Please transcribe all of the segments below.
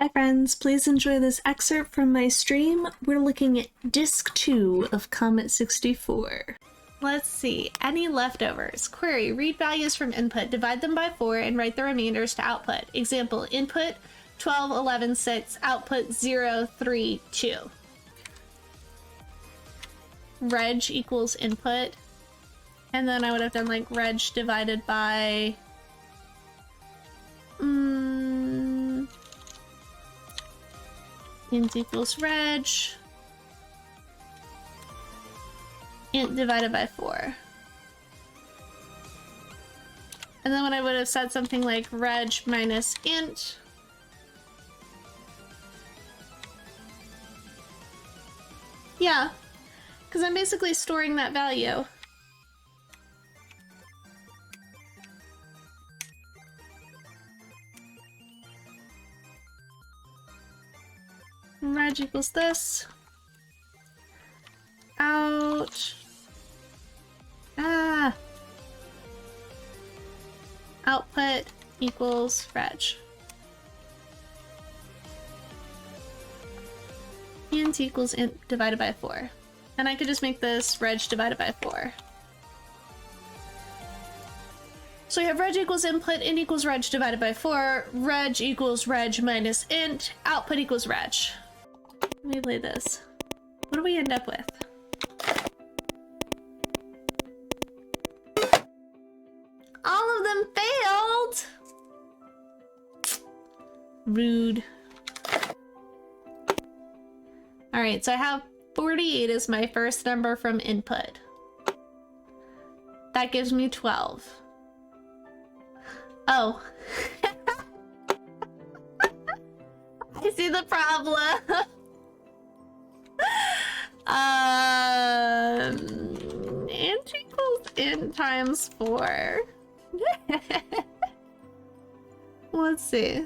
Hi friends, please enjoy this excerpt from my stream. We're looking at Disc 2 of Comet 64. Let's see, any leftovers? Query, read values from input, divide them by 4, and write the remainders to output. Example, input 12, 11, 6, output 0, 3, 2. Reg equals input. And then I would have done like reg divided by... int equals reg. Int divided by 4. And then when I would have said something like reg minus int. Yeah, because I'm basically storing that value. Reg equals this. Out. Output equals reg. Int equals int divided by 4. And I could just make this reg divided by 4. So we have reg equals input, int equals reg divided by 4, reg equals reg minus int, output equals reg. Let me play this. What do we end up with? All of them failed! Rude. Alright, so I have 48 as my first number from input. That gives me 12. Oh. I see the problem. Int equals int times 4. Let's see.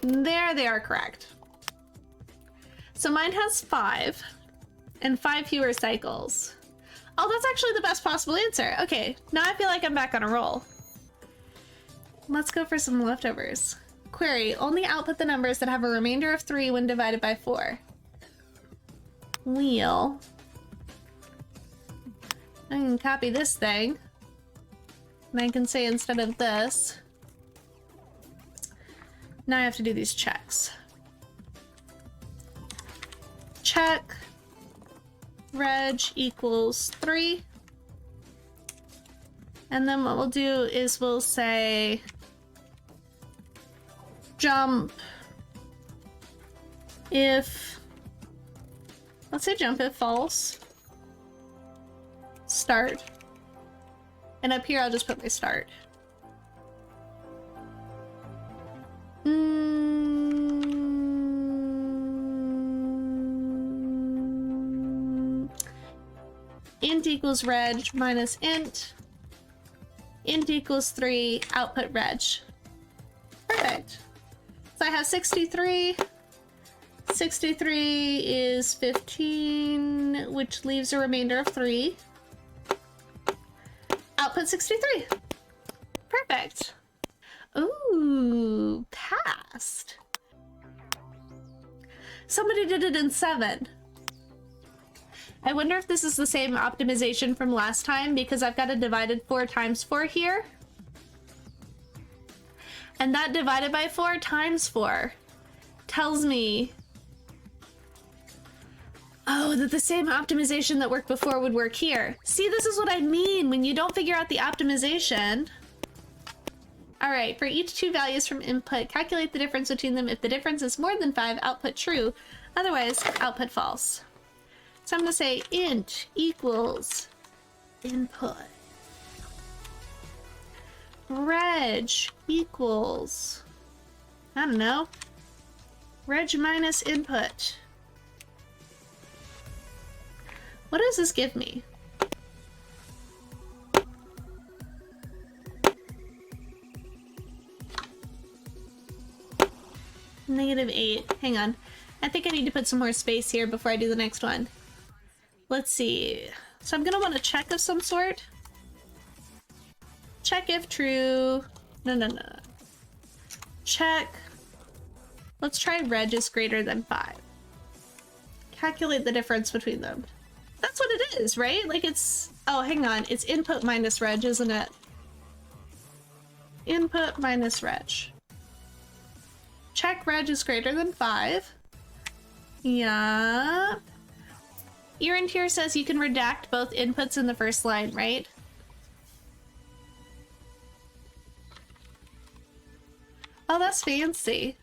There, they are correct. So mine has 5 and 5 fewer cycles. Oh, that's actually the best possible answer. Okay, now I feel like I'm back on a roll. Let's go for some leftovers. Query, only output the numbers that have a remainder of 3 when divided by 4. Wheel. I can copy this thing. And I can say instead of this. Now I have to do these checks. Check. Reg equals 3. And then what we'll do is we'll say jump if, let's say jump if false, start. And up here I'll just put my start. Int equals reg minus int. Int equals 3, output reg. Perfect. So I have 63. 63 is 15, which leaves a remainder of 3. Output 63. Perfect. Ooh, passed. Somebody did it in 7. I wonder if this is the same optimization from last time because I've got a divided 4 times 4 here. And that divided by 4 times 4 tells me, oh, that the same optimization that worked before would work here. See, this is what I mean when you don't figure out the optimization. All right, for each 2 values from input, calculate the difference between them. If the difference is more than 5, output true. Otherwise, output false. So I'm going to say int equals input. Reg equals, I don't know, reg minus input. What does this give me? -8. Hang on. I think I need to put some more space here before I do the next one. Let's see. So I'm gonna want a check of some sort. Check if true. No. Check. Let's try reg is greater than 5. Calculate the difference between them. That's what it is, right? Like it's, oh, hang on. It's input minus reg, isn't it? Input minus reg. Check reg is greater than 5. Yup. Errand here says you can redact both inputs in the first line, right? Oh, that's fancy.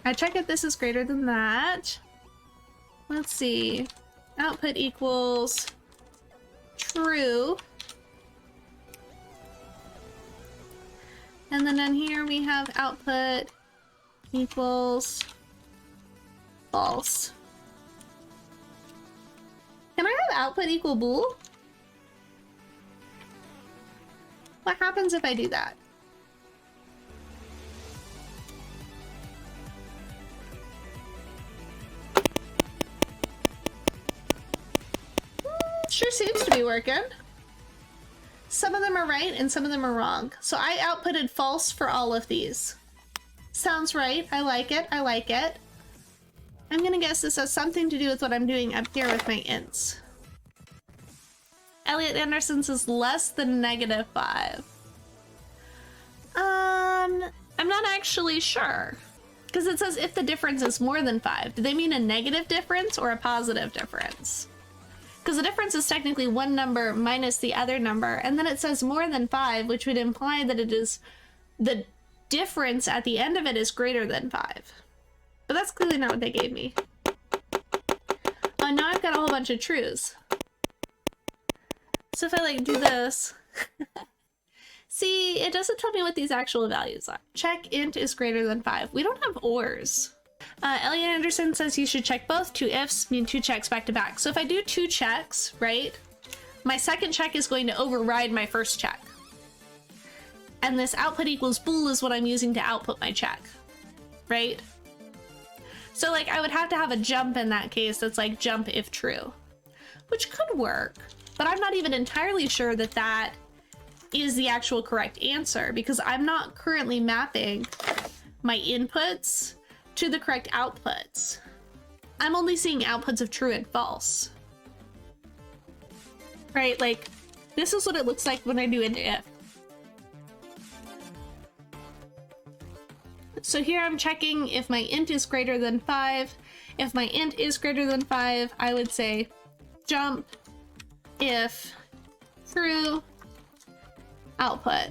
I check if this is greater than that. Let's see. Output equals true. And then in here we have output equals false. Can I have output equal bool? What happens if I do that? Sure seems to be working. Some of them are right and some of them are wrong. So I outputted false for all of these. Sounds right. I like it. I like it. I'm gonna guess this has something to do with what I'm doing up here with my ints. Elliot Anderson says less than -5. I'm not actually sure. Because it says if the difference is more than 5. Do they mean a negative difference or a positive difference? Because the difference is technically one number minus the other number, and then it says more than 5, which would imply that it is the difference at the end of it is greater than 5. But that's clearly not what they gave me. Oh, now I've got a whole bunch of trues. So if I like do this, see, it doesn't tell me what these actual values are. Check int is greater than 5. We don't have ors. Elliot Anderson says you should check both. 2 ifs mean 2 checks back to back. So if I do 2 checks, right, my second check is going to override my first check. And this output equals bool is what I'm using to output my check, right? So like I would have to have a jump in that case that's like jump if true, which could work, but I'm not even entirely sure that that is the actual correct answer because I'm not currently mapping my inputs to the correct outputs. I'm only seeing outputs of true and false. Right, like this is what it looks like when I do an if. So here I'm checking if my int is greater than 5. If my int is greater than 5, I would say jump if true output.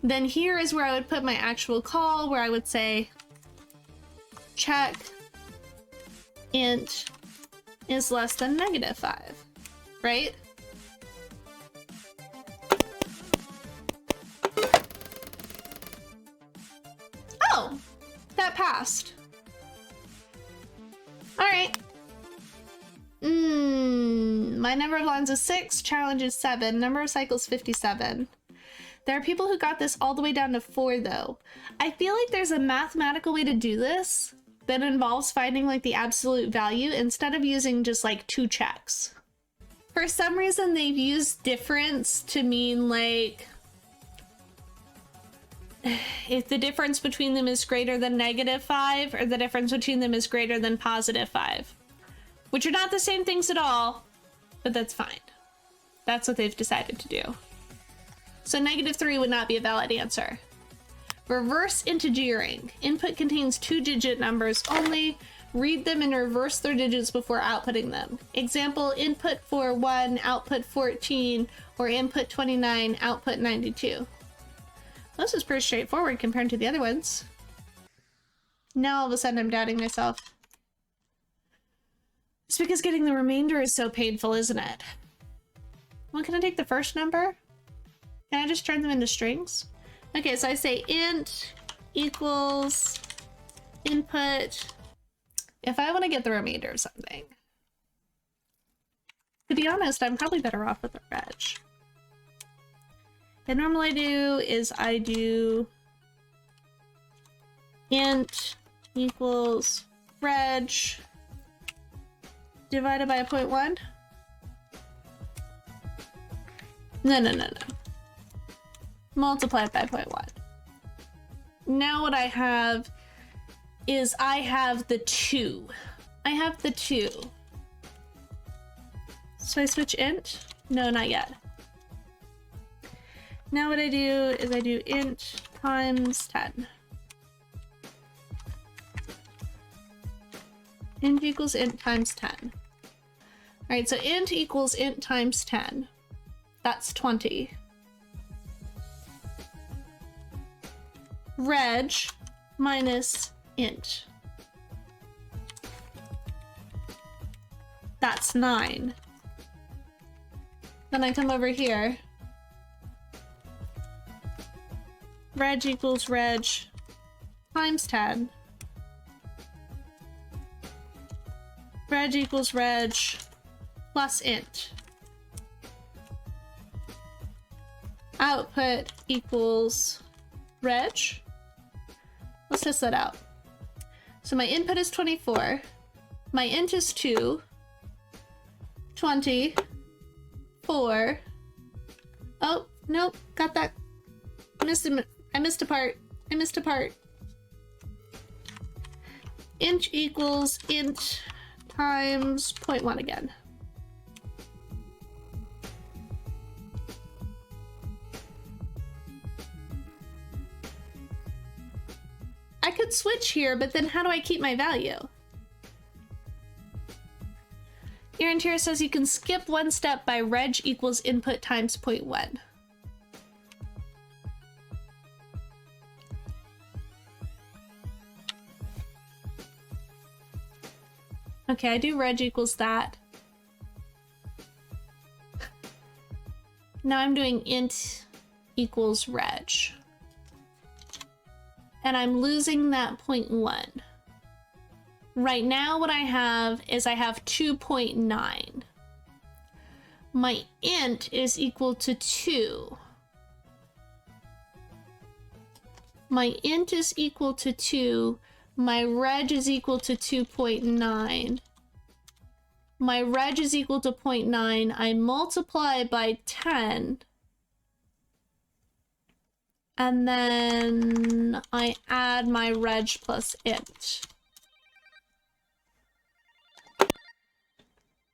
Then here is where I would put my actual call, where I would say check int is less than -5, right? Oh, that passed. All right. My number of lines is 6, challenge is 7, number of cycles 57. There are people who got this all the way down to 4 though. I feel like there's a mathematical way to do this that involves finding like the absolute value instead of using just like 2 checks. For some reason they've used difference to mean like if the difference between them is greater than -5 or the difference between them is greater than +5, which are not the same things at all, but that's fine. That's what they've decided to do. So -3 would not be a valid answer. Reverse integeering. Input contains 2-digit numbers only. Read them and reverse their digits before outputting them. Example, input 41, output 14, or input 29, output 92. This is pretty straightforward compared to the other ones. Now all of a sudden I'm doubting myself. It's because getting the remainder is so painful, isn't it? Well, can I take the first number? Can I just turn them into strings? Okay, so I say int equals input. If I want to get the remainder of something, to be honest, I'm probably better off with a reg. What I normally do is I do int equals reg divided by 0.1. No. Multiply it by 0.1. Now what I have is I have the 2. I have the 2. So I switch int? No, not yet. Now what I do is I do int times 10. Int equals int times 10. All right, so int equals int times 10. That's 20. Reg minus int. That's 9. Then I come over here. Reg equals reg times 10. Reg equals reg plus int. Output equals reg. Let's test that out. So my input is 24. My int is 2. 20. 4. Oh, nope. Got that. I missed a part. I missed a part. Int equals int times 0.1 again. I could switch here, but then how do I keep my value? Integeering says you can skip one step by reg equals input times 0.1. Okay, I do reg equals that. Now I'm doing int equals reg. And I'm losing that 0.1. Right now what I have is I have 2.9. My int is equal to 2. My int is equal to 2. My reg is equal to 2.9. My reg is equal to 0.9. I multiply by 10. And then I add my reg plus int.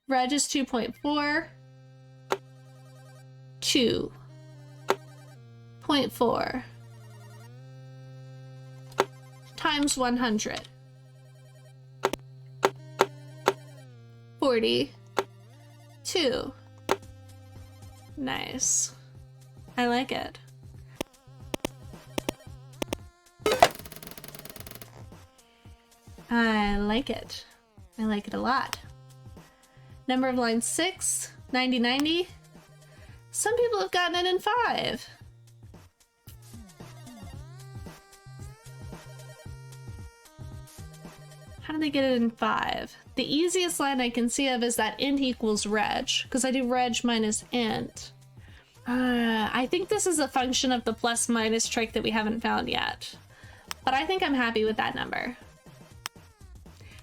Reg is 2.4. 2.4 times 100. 42. Nice. I like it. I like it. I like it a lot. Number of lines 6, 90, 90. Some people have gotten it in 5. How do they get it in 5? The easiest line I can see of is that int equals reg, because I do reg minus int. I think this is a function of the plus minus trick that we haven't found yet. But I think I'm happy with that number.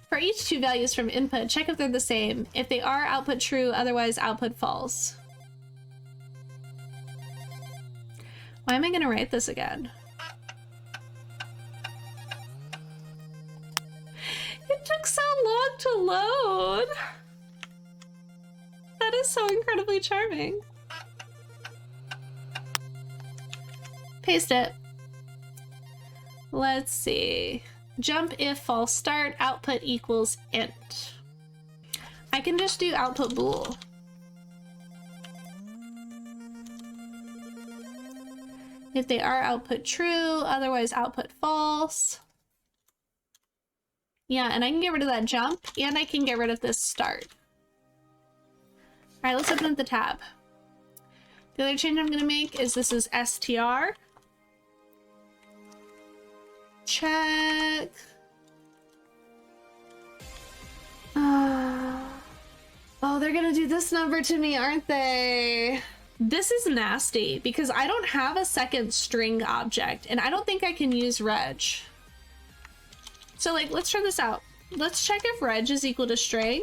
For each 2 values from input, check if they're the same. If they are, output true, otherwise output false. Why am I going to write this again? It took so long to load. That is so incredibly charming. Paste it. Let's see. Jump if false start, output equals int. I can just do output bool. If they are, output true, otherwise output false. Yeah, and I can get rid of that jump, and I can get rid of this start. All right, let's open up the tab. The other change I'm gonna make is this is str. Check. Oh, they're gonna do this number to me, aren't they? This is nasty because I don't have a second string object and I don't think I can use reg. So like, let's try this out. Let's check if reg is equal to string.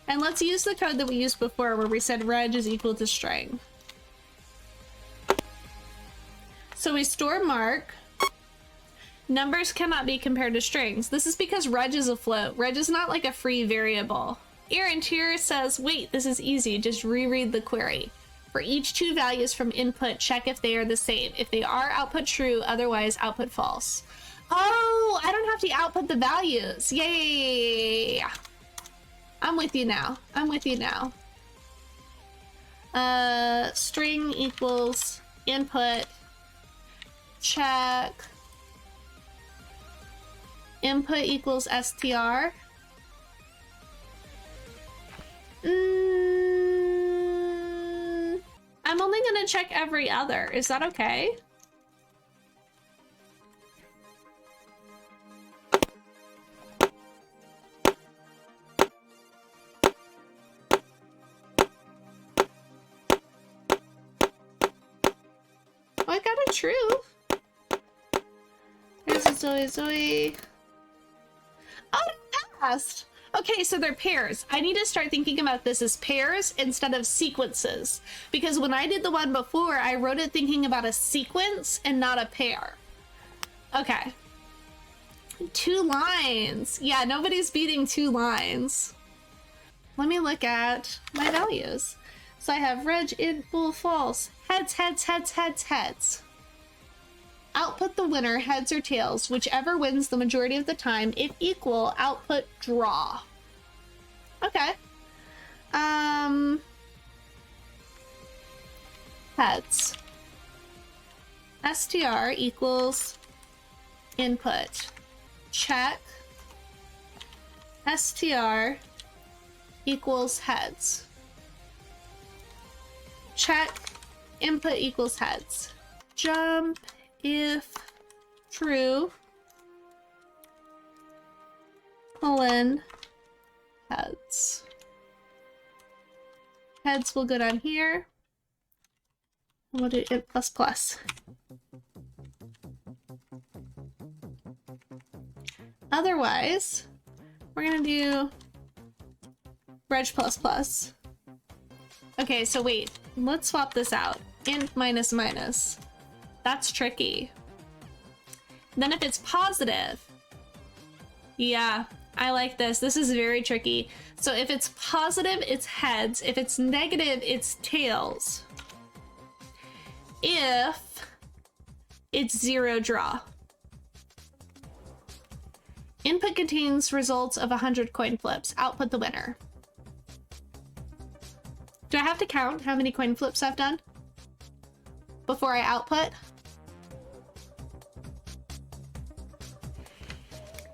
And let's use the code that we used before where we said reg is equal to string. So we store mark. Numbers cannot be compared to strings. This is because reg is a float. Reg is not like a free variable. Aaron here says, wait, this is easy. Just reread the query. For each two values from input, check if they are the same. If they are, output true, otherwise output false. Oh, I don't have to output the values. Yay! I'm with you now. I'm with you now. String equals input, check, input equals str. I'm only gonna check every other. Is that okay? Oh, I got it true. There's a Zoe. Oh, fast. Okay, so they're pairs. I need to start thinking about this as pairs instead of sequences. Because when I did the one before, I wrote it thinking about a sequence and not a pair. Okay. 2 lines. Yeah, nobody's beating 2 lines. Let me look at my values. So I have reg, int, bool, false. Heads, heads, heads, heads, heads. Output the winner, heads or tails, whichever wins the majority of the time. If equal, output draw. Okay. Heads. str equals input. Check. str equals heads. Check. Input equals heads. Jump if true, colon, heads. Heads will go down here. And we'll do int plus plus. Otherwise, we're gonna do reg plus plus. Okay, so wait, let's swap this out. Int minus minus. That's tricky. Then if it's positive, yeah, I like this. This is very tricky. So if it's positive, it's heads. If it's negative, it's tails. If it's 0, draw. Input contains results of 100 coin flips. Output the winner. Do I have to count how many coin flips I've done before I output?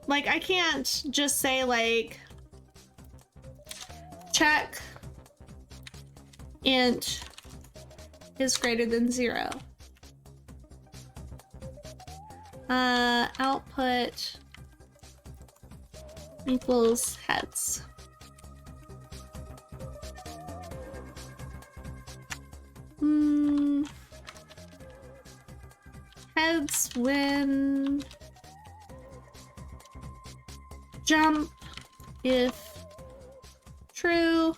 Like, I can't just say, like, check int is greater than 0. Output equals heads. Heads win. Jump if true.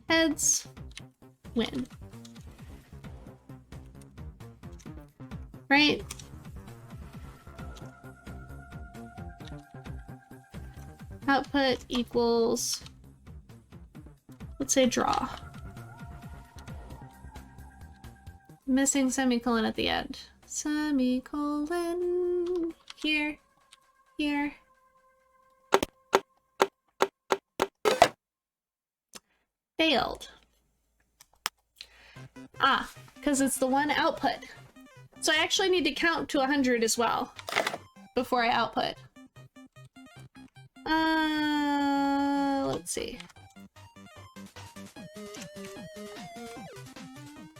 Heads win. Right? Output equals, let's say draw. Missing semicolon at the end. Semicolon. Here. Here. Failed. Ah, because it's the one output. So I actually need to count to 100 as well before I output. Let's see.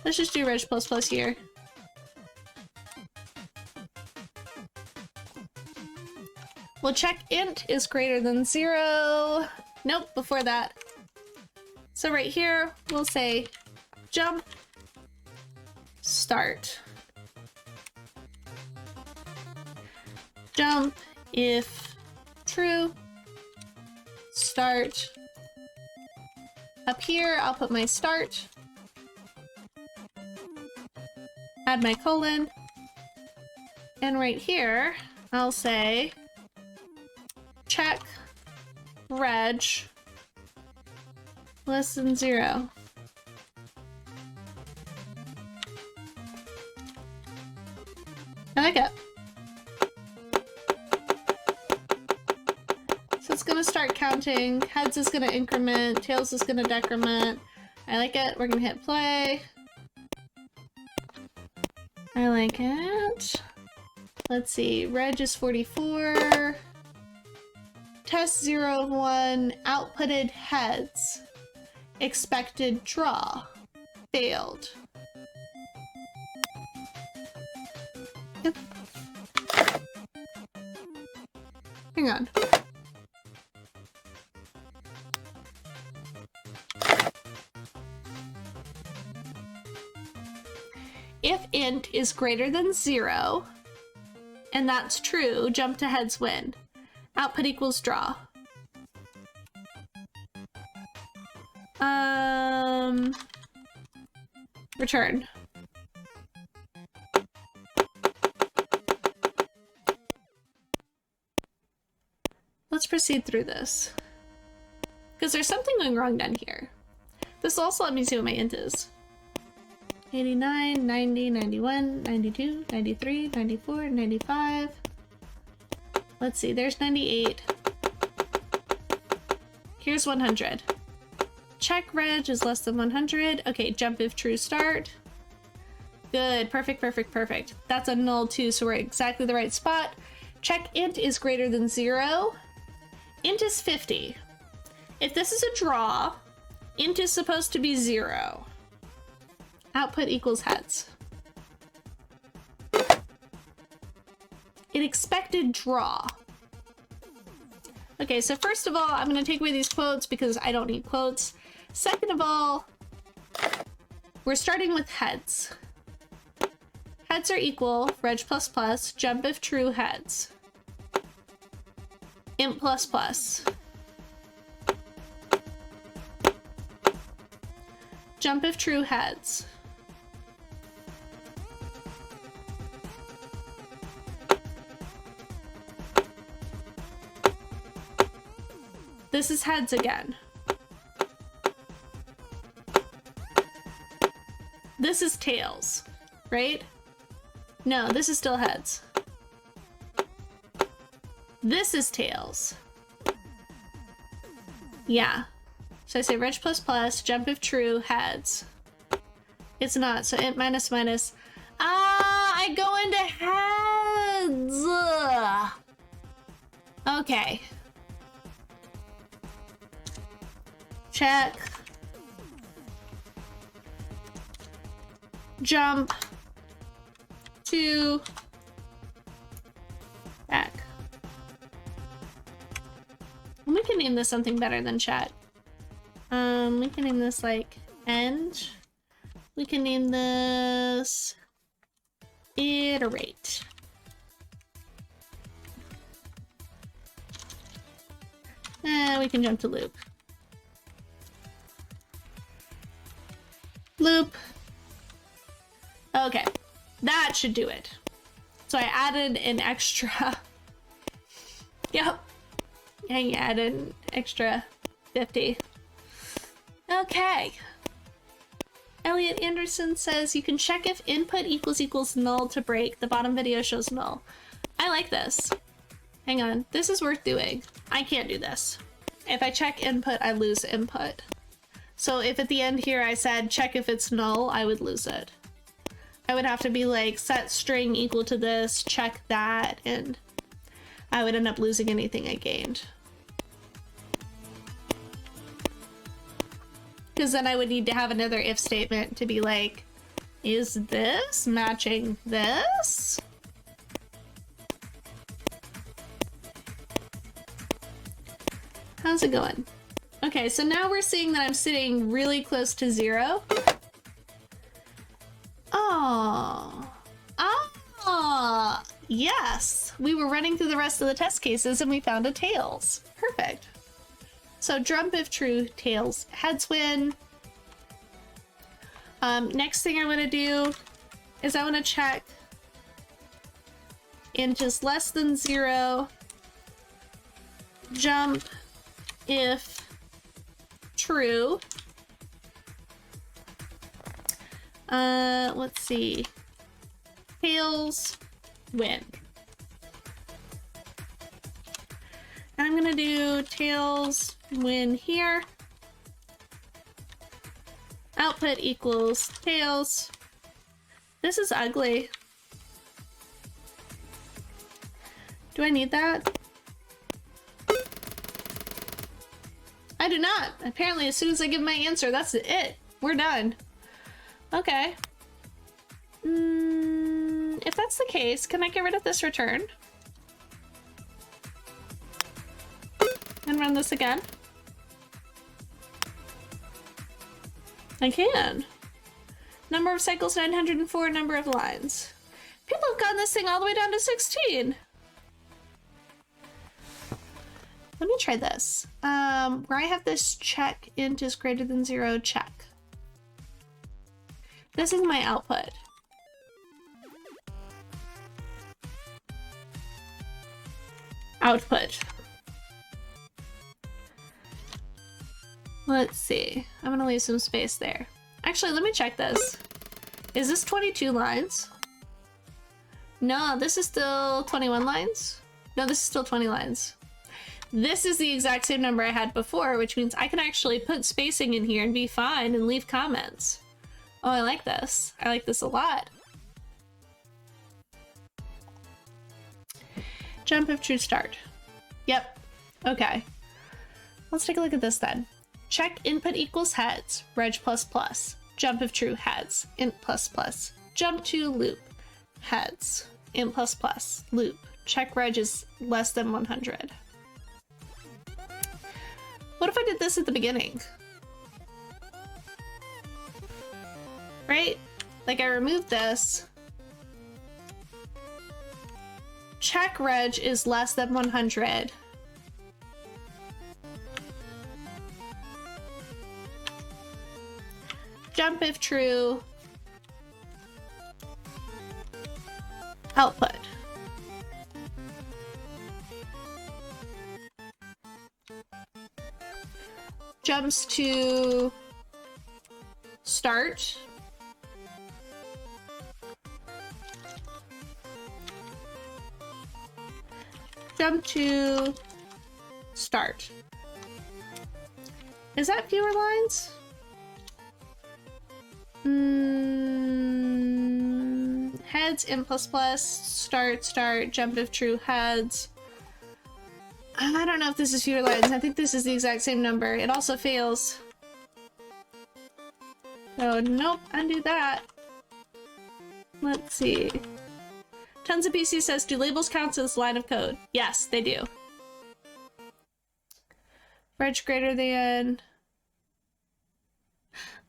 Let's just do reg plus plus here. We'll check int is greater than 0. Nope, before that. So right here, we'll say jump, start. Jump if true. Start. Up here, I'll put my start. Add my colon. And right here, I'll say check reg less than 0. I like it. So it's gonna start counting. Heads is gonna increment, tails is gonna decrement. I like it. We're gonna hit play. I like it. Let's see, reg is 44. Test 0 of 1, outputted heads. Expected draw. Failed. Yep. Hang on. If int is greater than 0, and that's true, jump to heads win. Output equals draw. Return. Let's proceed through this. Because there's something going wrong down here. This will also let me see what my int is. 89, 90, 91, 92, 93, 94, 95. Let's see, there's 98. Here's 100. Check reg is less than 100. Okay, jump if true start. Good, perfect, perfect, perfect. That's a null too, so we're at exactly the right spot. Check int is greater than 0. Int is 50. If this is a draw, int is supposed to be 0. Output equals heads. It expected draw. Okay, so first of all, I'm going to take away these quotes because I don't need quotes. Second of all, we're starting with heads. Heads are equal, reg plus plus, jump if true heads. Int plus plus. Jump if true heads. This is heads again. This is tails, right? No, this is still heads. This is tails. Yeah. So I say reg plus plus, jump if true, heads. It's not, so int minus minus. Ah, I go into heads. Ugh. Okay. Check. Jump to back. We can name this something better than chat. We can name this like end. We can name this iterate. And we can jump to loop. Loop. Okay, that should do it. So I added an extra. Yep. I added an extra 50. Okay. Elliot Anderson says you can check if input equals null to break. The bottom video shows null. I like this. Hang on, this is worth doing. I can't do this. If I check input, I lose input. So if at the end here I said check if it's null, I would lose it. I would have to be like set string equal to this, check that, and I would end up losing anything I gained. Because then I would need to have another if statement to be like, is this matching this? How's it going? Okay, so now we're seeing that I'm sitting really close to 0. Oh. Ah. Yes, we were running through the rest of the test cases and we found a tails. Perfect. So jump if true, tails, heads win. Next thing I want to do is I want to check int is less than 0, jump if true. Let's see. Tails win. And I'm gonna do tails win here. Output equals tails. This is ugly. Do I need that? I do not. Apparently, as soon as I give my answer, that's it. We're done. Okay. If that's the case, can I get rid of this return? And run this again? I can. Number of cycles 904, number of lines. People have gotten this thing all the way down to 16. Let me try this. Where I have this check int is greater than 0, check. This is my output. Output. Let's see. I'm gonna leave some space there. Actually, let me check this. Is this 22 lines? No, this is still 21 lines. No, this is still 20 lines. This is the exact same number I had before, which means I can actually put spacing in here and be fine and leave comments. Oh, I like this. I like this a lot. Jump if true start. Yep. Okay. Let's take a look at this then. Check input equals heads, reg plus plus. Jump if true, heads, int plus plus. Jump to loop, heads, int plus plus, loop. Check reg is less than 100. What if I did this at the beginning? Right? Like I removed this. Check reg is less than 100. Jump if true. Output. Jumps to start. Jump to start. Is that fewer lines? Heads, int plus plus, start, start, jump if true, heads. I don't know if this is fewer lines. I think this is the exact same number. It also fails. Oh, nope, undo that. Let's see. Tons of PC says, do labels count as line of code? Yes, they do. Reg greater than...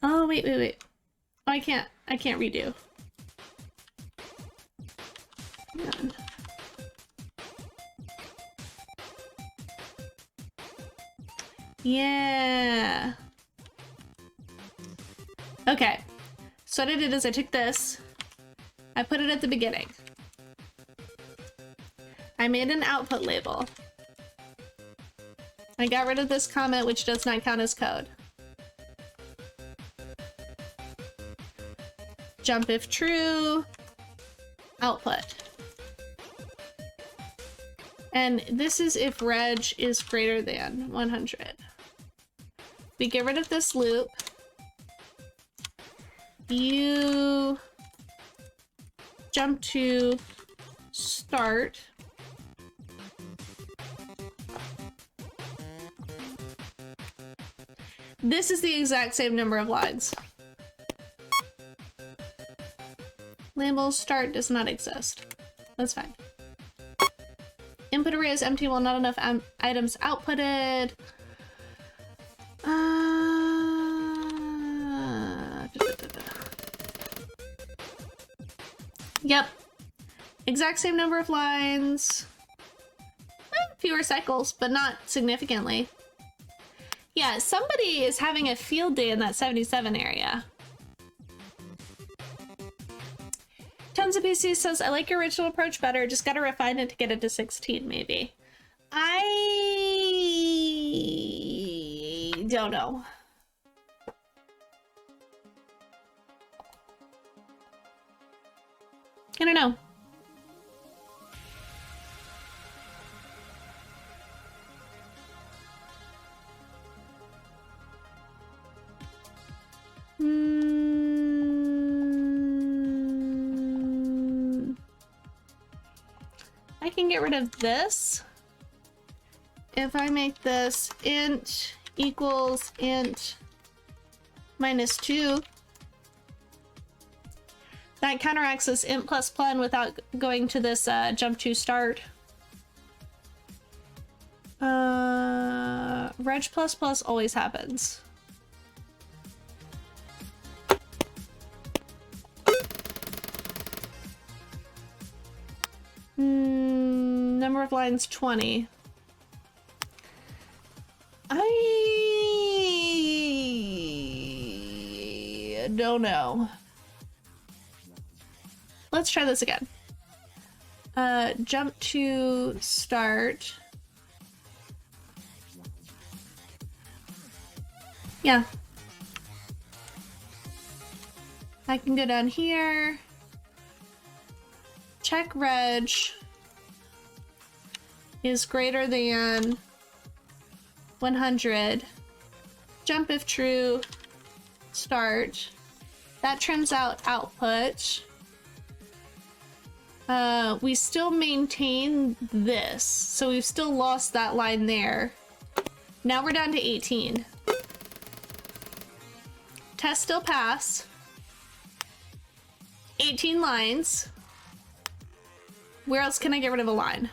Oh, wait. Oh, I can't redo. Hang on. Yeah. Okay. So what I did is I took this, I put it at the beginning. I made an output label. I got rid of this comment, which does not count as code. Jump if true, output. And this is if reg is greater than 100. We get rid of this loop. You jump to start. This is the exact same number of lines. Label start does not exist. That's fine. Input array is empty while not enough items outputted. Yep. Exact same number of lines. Fewer cycles, but not significantly. Yeah, somebody is having a field day in that 77 area. Tons of PCs says, I like your original approach better, just gotta refine it to get it to 16, maybe. I don't know. I don't know. I can get rid of this if I make this int equals int minus 2. That counteracts this int plus plan without going to this jump to start. Reg plus plus always happens. Number of lines 20. I don't know. Let's try this again. Jump to start. Yeah. I can go down here. Check reg is greater than 100. Jump if true. Start. That trims out output. We still maintain this, so we've still lost that line there. Now we're down to 18. Test still pass. 18 lines. Where else can I get rid of a line?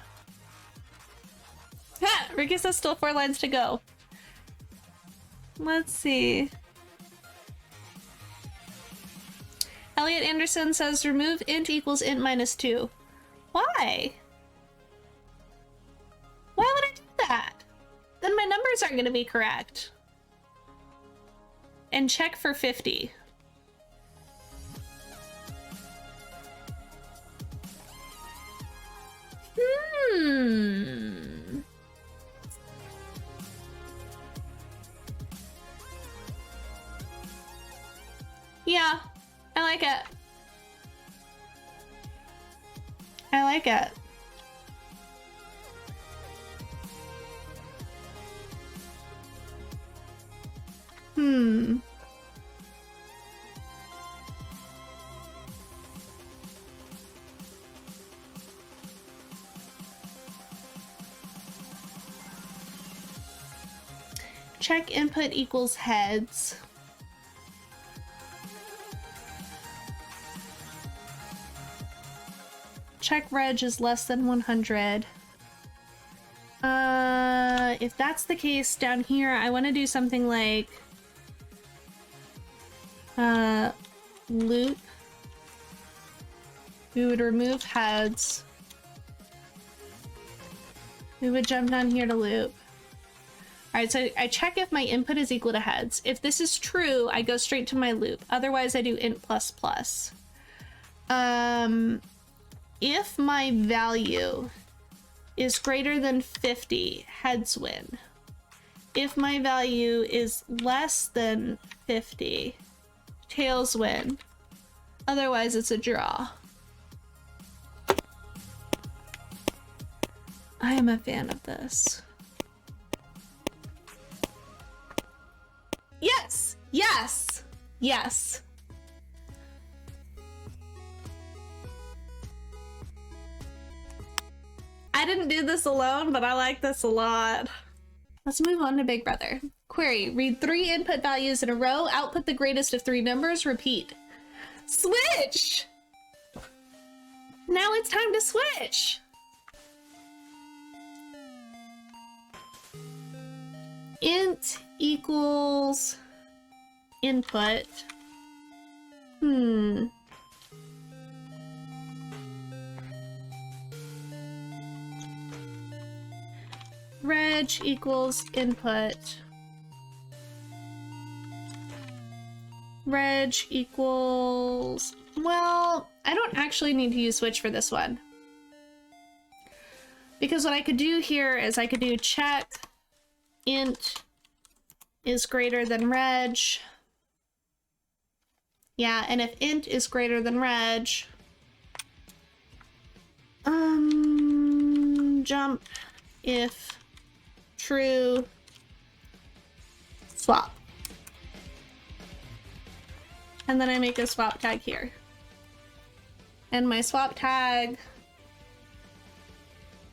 Ha! Ricky says still 4 lines to go. Let's see. Elliot Anderson says remove int equals int minus 2. Why? Why would I do that? Then my numbers aren't going to be correct. And check for 50. Yeah, I like it. I like it. Check input equals heads. Check reg is less than 100. If that's the case, down here, I want to do something like loop. We would remove heads. We would jump down here to loop. All right, so I check if my input is equal to heads. If this is true, I go straight to my loop. Otherwise, I do int plus plus. If my value is greater than 50, heads win. If my value is less than 50, tails win. Otherwise, it's a draw. I am a fan of this. Yes! Yes! Yes! I didn't do this alone, but I like this a lot. Let's move on to Big Brother. Query, read 3 input values in a row, output the greatest of 3 numbers, repeat. Switch! Now it's time to switch! Int equals input. Reg equals input. Reg equals... Well, I don't actually need to use switch for this one. Because what I could do here is I could do check int is greater than reg. Yeah, and if int is greater than reg, jump if true, swap. And then I make a swap tag here. And my swap tag,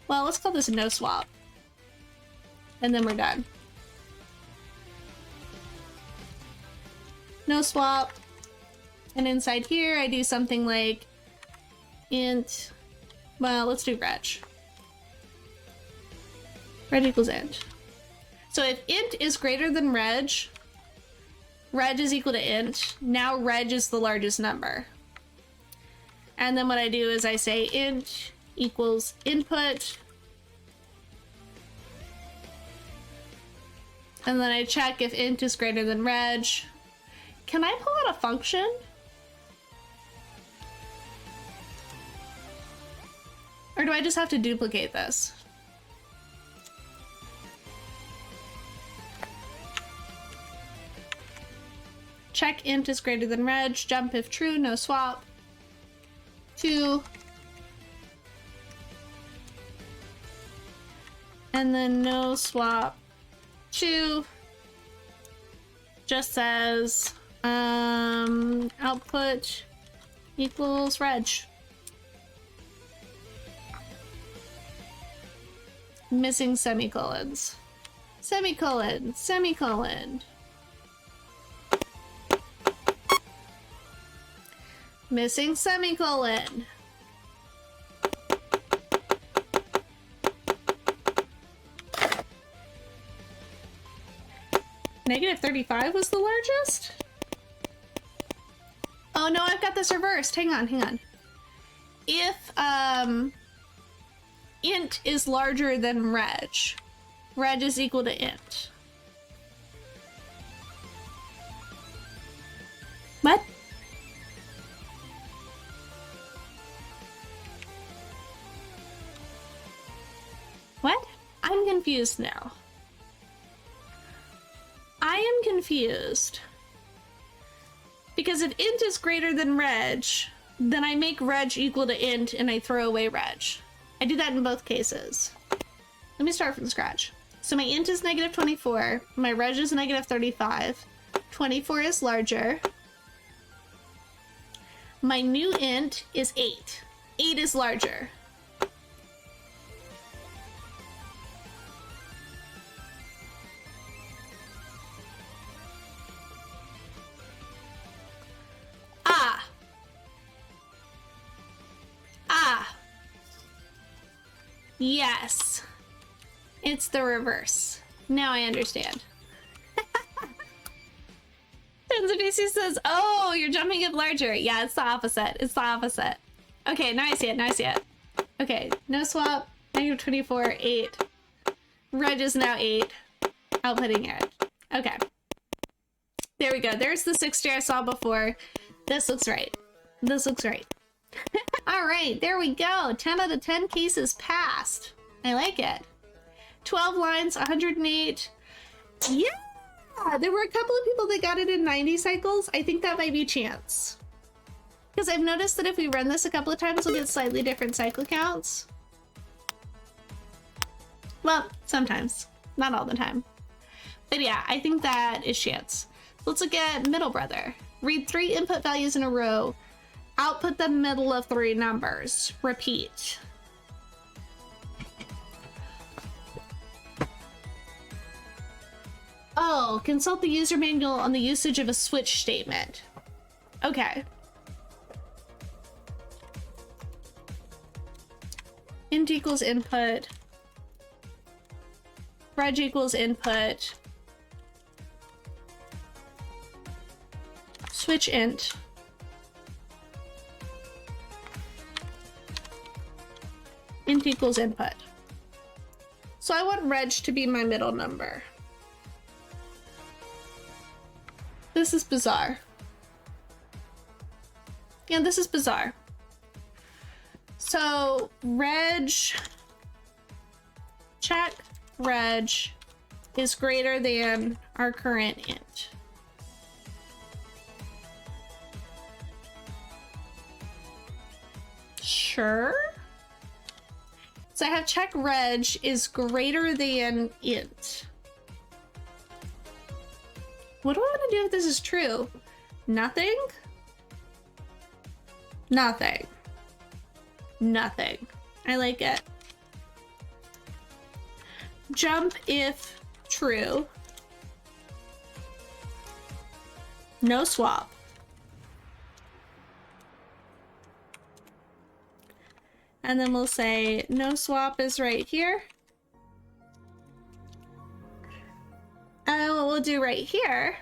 well, let's call this no swap. And then we're done. No swap. And inside here, I do something like int, well, let's do reg. Reg equals int. So if int is greater than reg, reg is equal to int. Now reg is the largest number. And then what I do is I say int equals input. And then I check if int is greater than reg. Can I pull out a function? Or do I just have to duplicate this? Check int is greater than reg, jump if true, no swap. 2. And then no swap 2 just says output equals reg. Missing semicolons. Semicolon, semicolon. Missing semicolon. -35 was the largest? Oh no, I've got this reversed. Hang on, hang on. If int is larger than reg, reg is equal to int. What? What? I'm confused now. I am confused. Because if int is greater than reg, then I make reg equal to int and I throw away reg. I do that in both cases. Let me start from scratch. So my int is -24, my reg is -35, 24 is larger. My new int is 8. 8 is larger. Yes, it's the Now I understand. Tenzadusi says, oh, you're jumping up larger. Yeah, it's the opposite. It's the opposite. Okay, now I see it. Now I see it. Okay, no swap, -24, 8. Reg is now 8. Outputting it. Okay. There we go. There's the 60 I saw before. This looks right. This looks right. All right, there we go. 10 out of 10 cases passed. I like it. 12 lines, 108. Yeah, there were a couple of people that got it in 90 cycles. I think that might be chance. Because I've noticed that if we run this a couple of times, we'll get slightly different cycle counts. Well, sometimes. Not all the time. But yeah, I think that is chance. Let's look at middle brother. Read 3 input values in a row. Output the middle of 3 numbers. Repeat. Oh, consult the user manual on the usage of a switch statement. Okay. Int equals input. Reg equals input. Switch int. Int equals input. So I want reg to be my middle number. This is bizarre. Yeah, this is bizarre. So reg, check reg is greater than our current int. Sure. So I have check reg is greater than int. What do I want to do if this is true? Nothing? Nothing. Nothing. I like it. Jump if true. No swap. And then we'll say no swap is right here. And what we'll do right here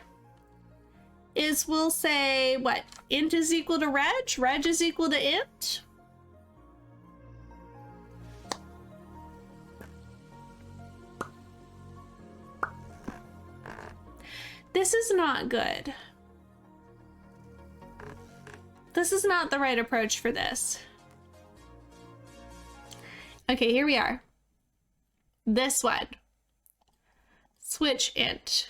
is we'll say what? Int is equal to reg, reg is equal to int. This is not good. This is not the right approach for this. Okay, here we are. This one. Switch int.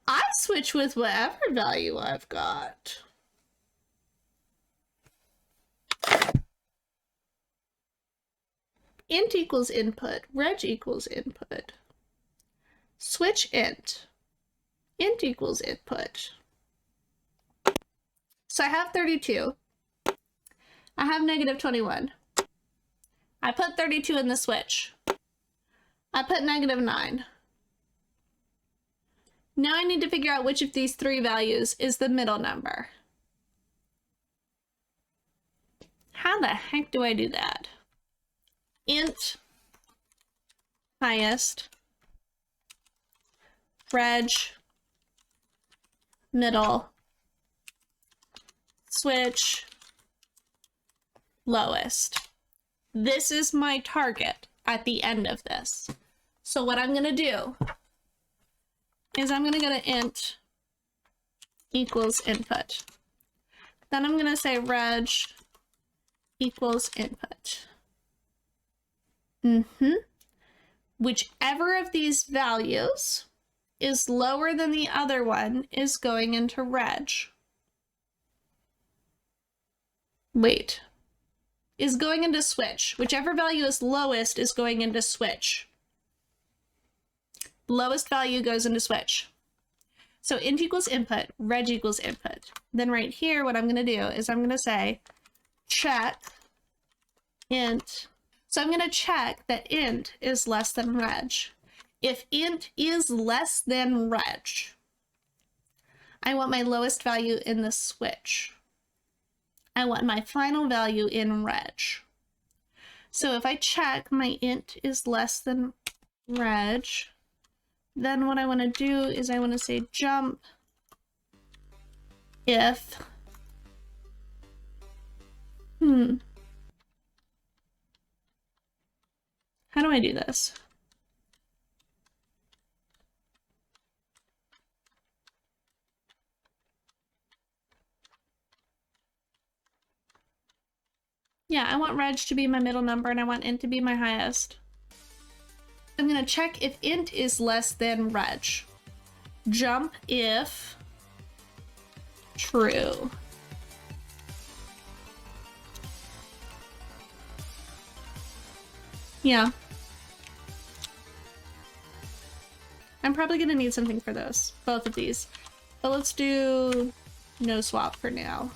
I switch with whatever value I've got. Int equals input, reg equals input. Switch int. Int equals input. So I have 32. I have negative 21. I put 32 in the switch. I put negative 9. Now I need to figure out which of these three values is the middle number. How the heck do I do that? Int highest, reg middle, switch lowest. This is my target at the end of this. So what I'm gonna do is I'm gonna go to int equals input. Then I'm gonna say reg equals input. Whichever of these values is lower than the other one is going into reg. Wait. Is going into switch. Whichever value is lowest is going into switch. Lowest value goes into switch. So int equals input, reg equals input. Then right here, what I'm going to do is I'm going to say check int. So I'm going to check that int is less than reg. If int is less than reg, I want my lowest value in the switch. I want my final value in reg. So if I check my int is less than reg, then what I want to do is I want to say jump if how do I do this? Yeah, I want reg to be my middle number and I want int to be my highest. I'm gonna check if int is less than reg. Jump if true. Yeah. I'm probably gonna need something for this, both of these. But let's do no swap for now.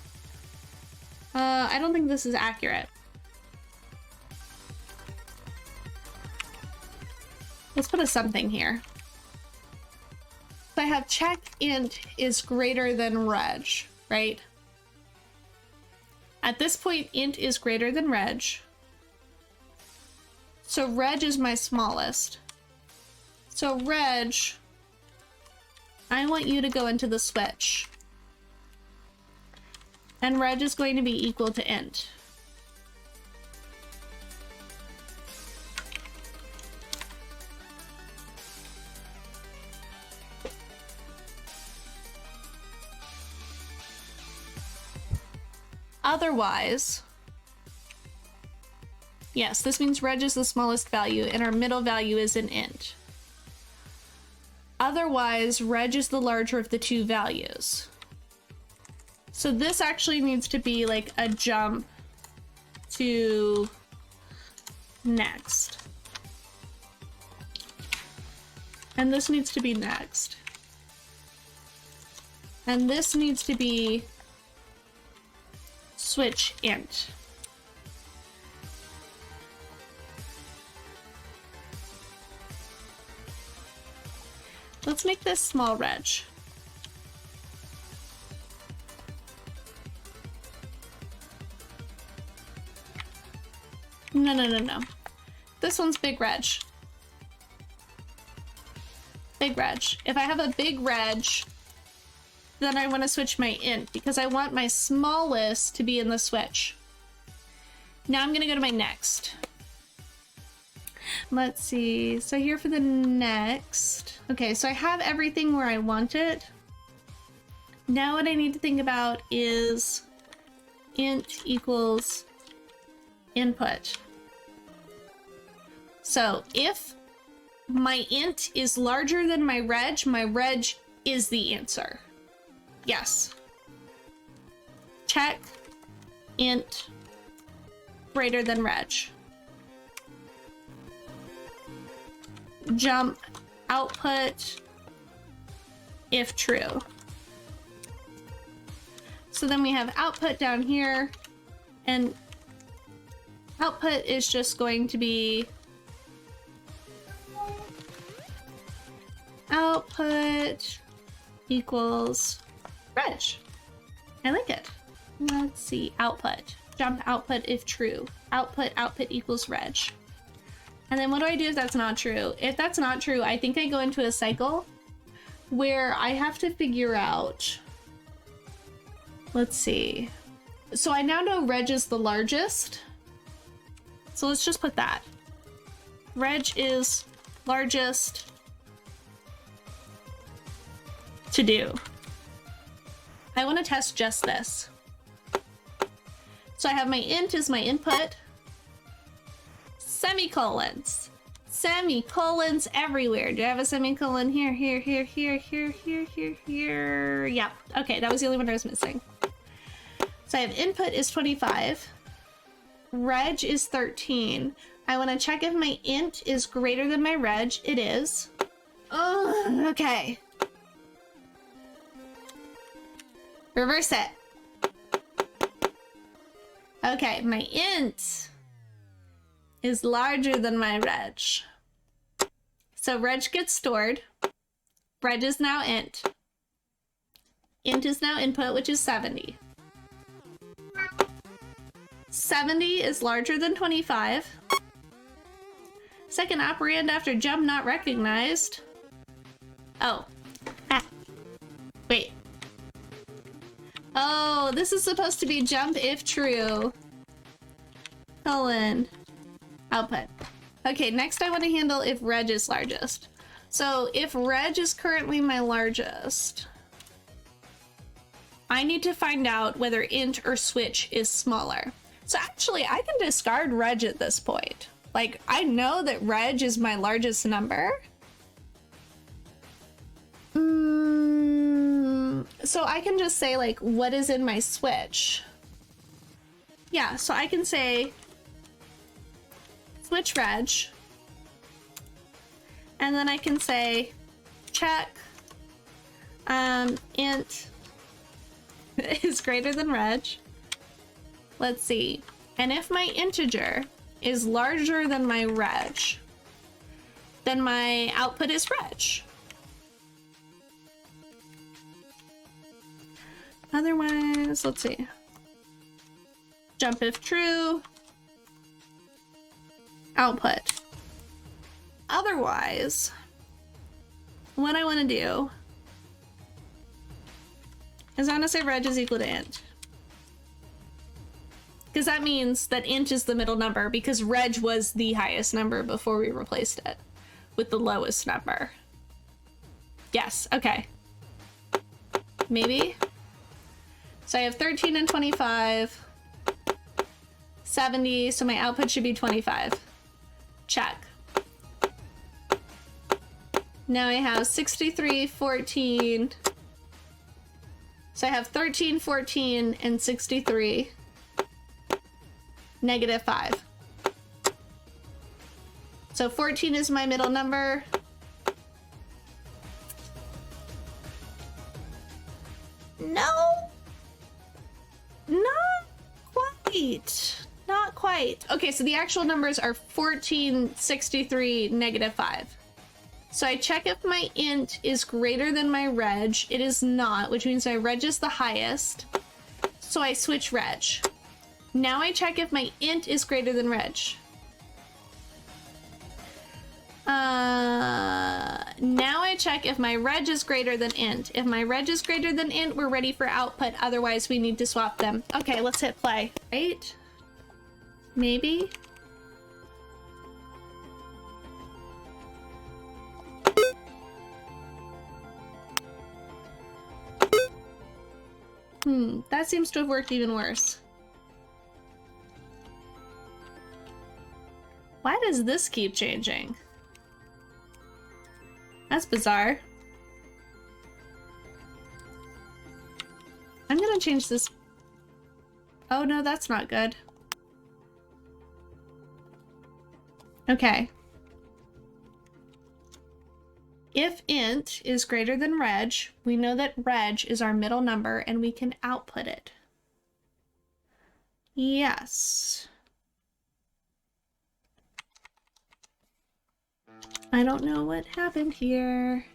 I don't think this is accurate. Let's put a something here. So I have check int is greater than reg, right? At this point, int is greater than reg. So reg is my smallest. So reg, I want you to go into the switch. And reg is going to be equal to int. Otherwise, yes, this means reg is the smallest value and our middle value is an int. Otherwise, reg is the larger of the two values. So this actually needs to be like a jump to next. And this needs to be next. And this needs to be switch int. Let's make this small reg. No. This one's big reg. Big reg. If I have a big reg, then I want to switch my int because I want my smallest to be in the switch. Now I'm going to go to my next. Let's see. So here for the next. Okay, so I have everything where I want it. Now what I need to think about is int equals input. So if my int is larger than my reg is the answer. Yes. Check int greater than reg. Jump output if true. So then we have output down here, and output is just going to be output equals reg. I like it. Let's see, output. Jump output if true. Output equals reg. And then what do I do if that's not true? If that's not true, I think I go into a cycle where I have to figure out, let's see. So I now know reg is the largest. So let's just put that. Reg is largest to do. I want to test just this. So I have my int is my input. Semicolons. Semicolons everywhere. Do I have a semicolon here, here, here, here, here, here, here, here? Yeah. Okay, that was the only one I was missing. So I have input is 25. Reg is 13. I want to check if my int is greater than my reg. It is. Oh, okay. Reverse it. Okay, my int is larger than my reg. So reg gets stored. Reg is now int. Int is now input, which is 70. 70 is larger than 25. Second operand after jump not recognized. Oh. Ah. Wait. Oh, this is supposed to be jump if true. Colon. Output. Okay, next I want to handle if reg is largest. So if reg is currently my largest, I need to find out whether int or switch is smaller. So actually I can discard reg at this point. Like, I know that reg is my largest number. So I can just say, like, what is in my switch? Yeah, so I can say switch reg. And then I can say check int is greater than reg. Let's see. And if my integer is larger than my reg, then my output is reg. Otherwise, let's see. Jump if true. Output. Otherwise, what I want to do is I want to say reg is equal to int. Because that means that int is the middle number, because reg was the highest number before we replaced it with the lowest number. Yes, okay. Maybe. So I have 13 and 25. 70, so my output should be 25. Check. Now I have 63, 14. So I have 13, 14, and 63. -5. So 14 is my middle number. No! Not quite. Not quite. Okay, so the actual numbers are 14, 63, -5. So I check if my int is greater than my reg. It is not, which means my reg is the highest. So I switch reg. Now I check if my int is greater than reg. Now I check if my reg is greater than int. If my reg is greater than int, we're ready for output. Otherwise, we need to swap them. Okay, let's hit play. Right? Maybe? That seems to have worked even worse. Why does this keep changing? That's bizarre. I'm gonna change this. Oh no, that's not good. Okay. If int is greater than reg, we know that reg is our middle number and we can output it. Yes. I don't know what happened here.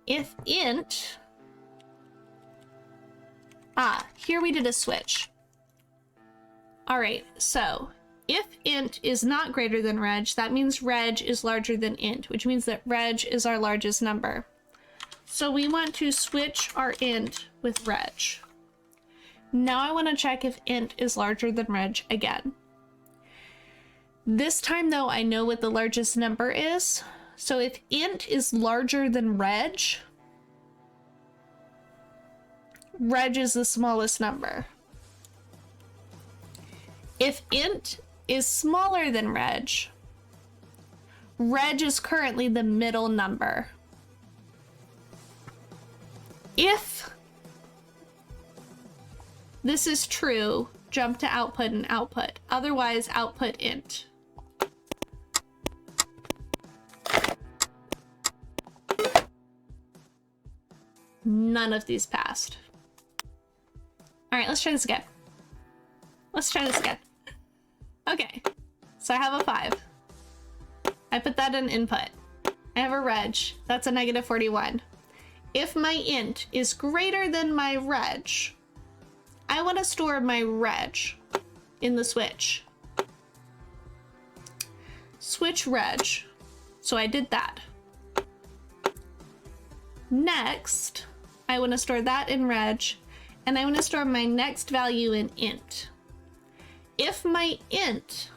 If int... here we did a switch. Alright, so if int is not greater than reg, that means reg is larger than int, which means that reg is our largest number. So we want to switch our int with reg. Now I want to check if int is larger than reg again. This time though, I know what the largest number is. So if int is larger than reg, reg is the smallest number. If int is smaller than reg, reg is currently the middle number. If this is true, jump to output and output. Otherwise, output int. None of these passed. All right, let's try this again. Let's try this again. Okay, so I have a 5. I put that in input. I have a reg, that's a -41. If my int is greater than my reg, I want to store my reg in the switch. Switch reg. So I did that. Next, I want to store that in reg, and I want to store my next value in int. If my int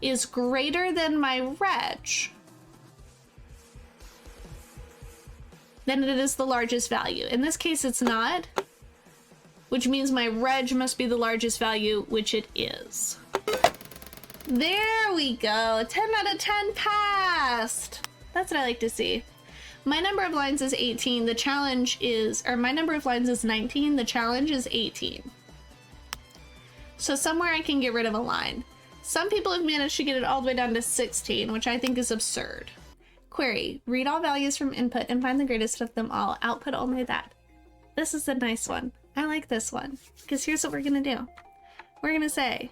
is greater than my reg, then it is the largest value. In this case, it's not, which means my reg must be the largest value, which it is. There we go. 10 out of 10 passed. That's what I like to see. My number of lines is 18. The challenge is, or my number of lines is 19. The challenge is 18. So somewhere I can get rid of a line. Some people have managed to get it all the way down to 16, which I think is absurd. Query, read all values from input and find the greatest of them all. Output only that. This is a nice one. I like this one. Because here's what we're gonna do. We're gonna say,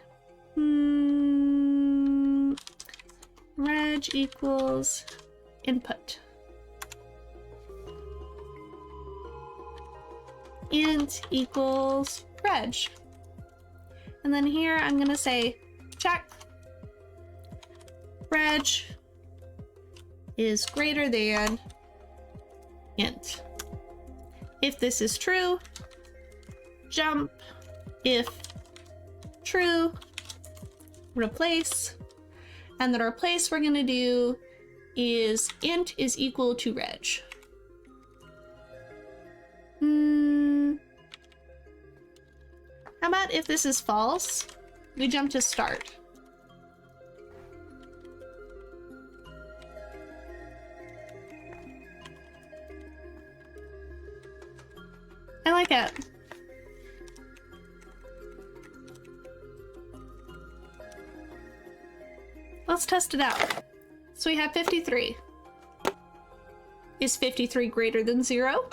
reg equals input. Int equals reg. And then here I'm gonna say check reg is greater than int. If this is true, jump. If true, replace. And the replace we're gonna do is int is equal to reg. How about if this is false, We jump to start. I like it. Let's test it out. So we have 53. Is 53 greater than 0?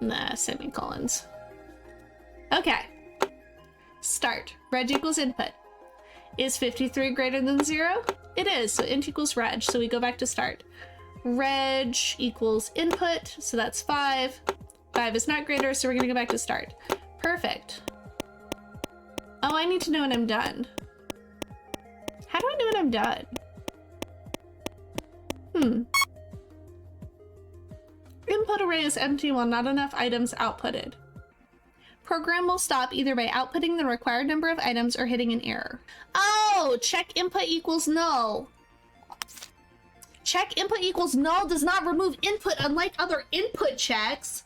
Nah, semicolons. Okay. Start. Reg equals input. Is 53 greater than 0? It is, so int equals reg, so we go back to start. Reg equals input, so that's 5. 5 is not greater, so we're gonna go back to start. Perfect. Oh, I need to know when I'm done. How do I know when I'm done? Input array is empty while not enough items outputted. Program will stop either by outputting the required number of items or hitting an error. Oh, check input equals null. Check input equals null does not remove input unlike other input checks.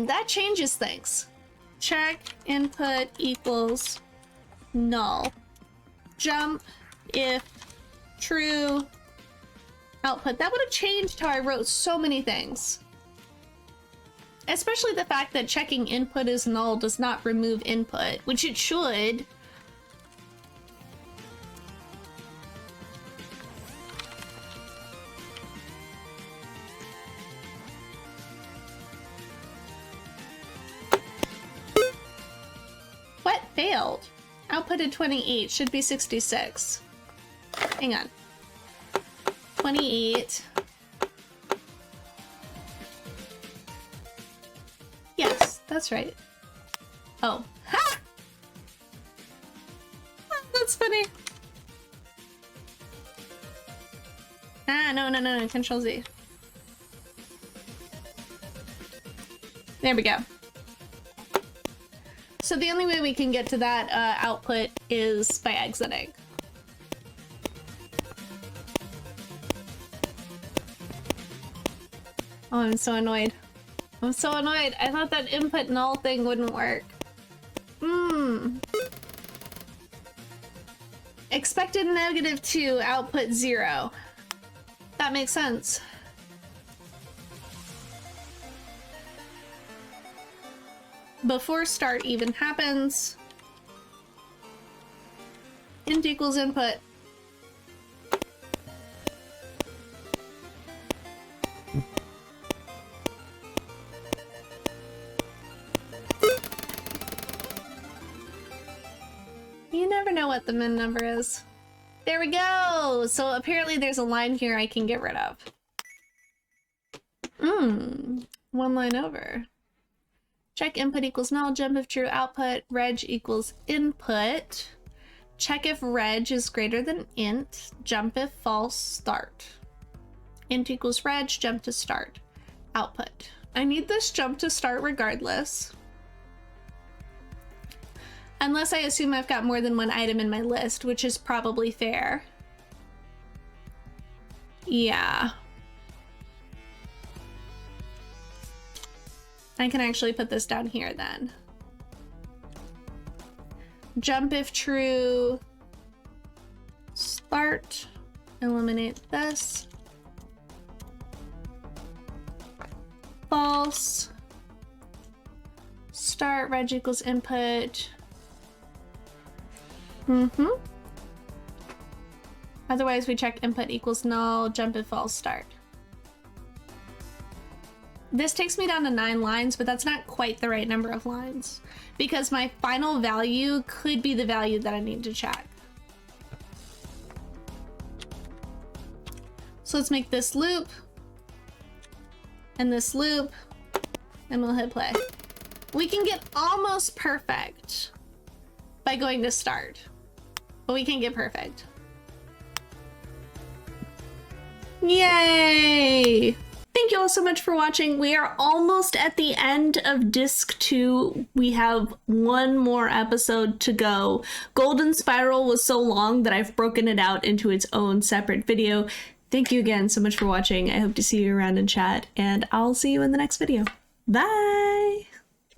That changes things. Check input equals null. Jump if true. Output. That would have changed how I wrote so many things. Especially the fact that checking input is null does not remove input, which it should. What failed? Outputted 28, should be 66. Hang on. 28. Yes, that's right. Oh. Ha! Oh, that's funny. Ah, no. Control Z. There we go. So the only way we can get to that output is by exiting. Oh, I'm so annoyed. I'm so annoyed. I thought that input null thing wouldn't work. Expected -2, output 0. That makes sense. Before start even happens, int equals input. You never know what the min number is. There we go! So apparently there's a line here I can get rid of. One line over. Check input equals null, jump if true, output, reg equals input. Check if reg is greater than int, jump if false, start. Int equals reg, jump to start. Output. I need this jump to start regardless. Unless I assume I've got more than one item in my list, which is probably fair. Yeah. I can actually put this down here then. Jump if true, start, eliminate this. False, start, reg equals input. Otherwise we check input equals null, jump if false, start. This takes me down to 9 lines, but that's not quite the right number of lines because my final value could be the value that I need to check. So let's make this loop and this loop and we'll hit play. We can get almost perfect by going to start, but we can't get perfect. Yay! Thank you all so much for watching. We are almost at the end of disc 2. We have one more episode to go. Golden Spiral was so long that I've broken it out into its own separate video. Thank you again so much for watching. I hope to see you around in chat, and I'll see you in the next video. Bye!